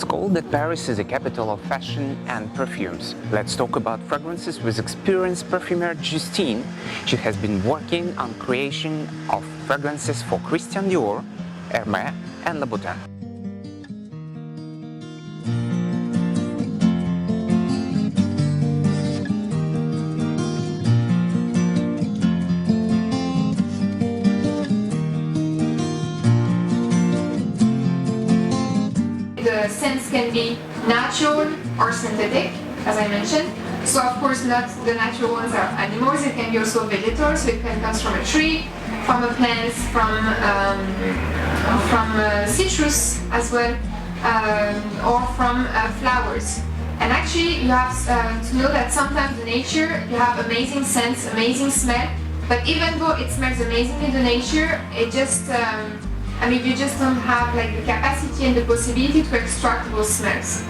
It's called that Paris is a capital of fashion and perfumes. Let's talk about fragrances with experienced perfumer Justine. She has been working on creation of fragrances for Christian Dior, Hermès and Louboutin. The scents can be natural or synthetic, as I mentioned. So of course not the natural ones are animals, it can be also vegetal, so it can come from a tree, from a plant, from citrus as well, or from flowers. And actually you have to know that sometimes in nature you have amazing scents, amazing smell, but even though it smells amazingly in the nature, it just you just don't have like the capacity and the possibility to extract those smells.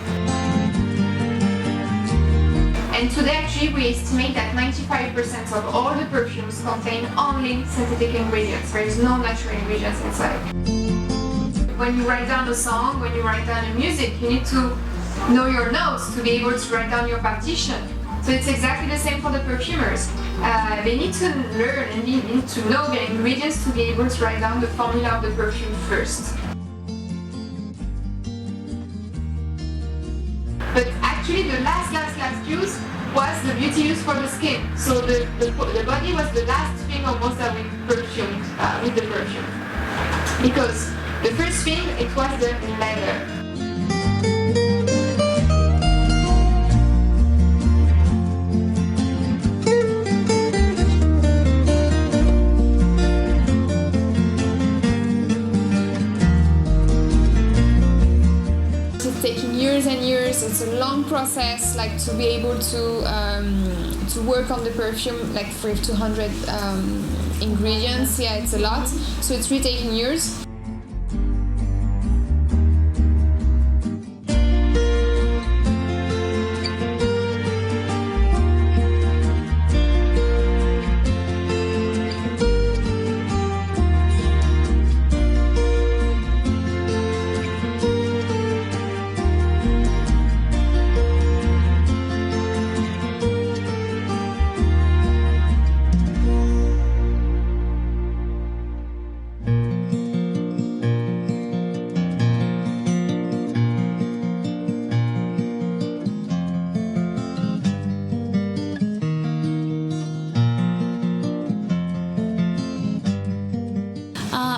And today actually we estimate that 95% of all the perfumes contain only synthetic ingredients. There is no natural ingredients inside. When you write down a song, when you write down a music, you need to know your notes to be able to write down your partition. So it's exactly the same for the perfumers. They need to learn and they need to know their ingredients to be able to write down the formula of the perfume first. But actually the last use was the beauty use for the skin. So the body was the last thing almost that we perfumed with the perfume. Because the first thing, it was the leather. Taking years and years, it's a long process, like to be able to work on the perfume, like for 200 ingredients, yeah, it's a lot, so it's really taking years.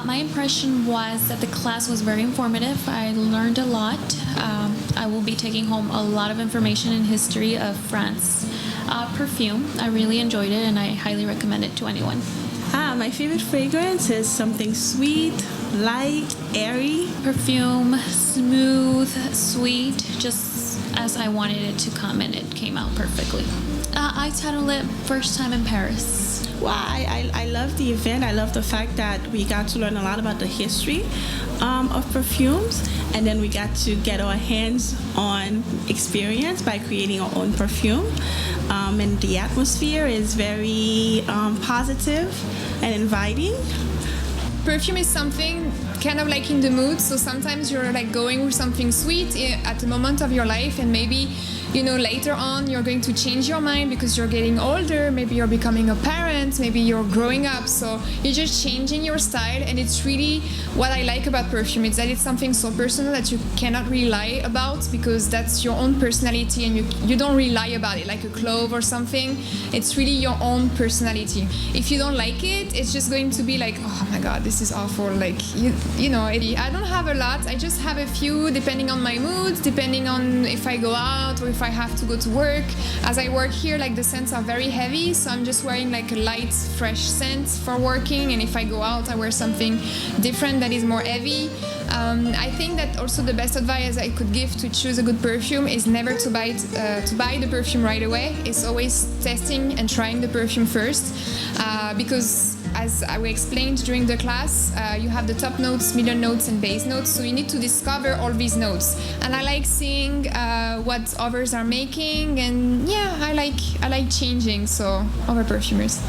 My impression was that the class was very informative. I learned a lot. I will be taking home a lot of information in history of France. Perfume, I really enjoyed it and I highly recommend it to anyone. My favorite fragrance is something sweet, light, airy. Perfume, smooth, sweet, just as I wanted it to come, and it came out perfectly. I titled it First Time in Paris. Well, I love the event. I love the fact that we got to learn a lot about the history of perfumes, and then we got to get our hands-on experience by creating our own perfume. And the atmosphere is very positive and inviting. Perfume is something kind of like in the mood, so sometimes you're like going with something sweet at the moment of your life, and maybe later on you're going to change your mind because you're getting older, maybe you're becoming a parent, maybe you're growing up, so you're just changing your style. And it's really what I like about perfume, is that it's something so personal that you cannot really lie about, because that's your own personality and you don't really lie about it like a clove or something. It's really your own personality. If you don't like it, it's just going to be like, oh my god, this is awful, like I don't have a lot, I just have a few depending on my mood, depending on if I go out or if I have to go to work. As I work here, like the scents are very heavy, so I'm just wearing like a light, fresh scent for working, and if I go out, I wear something different that is more heavy. I think that also the best advice I could give to choose a good perfume is never to buy the perfume right away. It's always testing and trying the perfume first, because as we explained during the class, you have the top notes, middle notes and base notes, so you need to discover all these notes. And I like seeing what others are making, and yeah, I like changing, so other perfumers.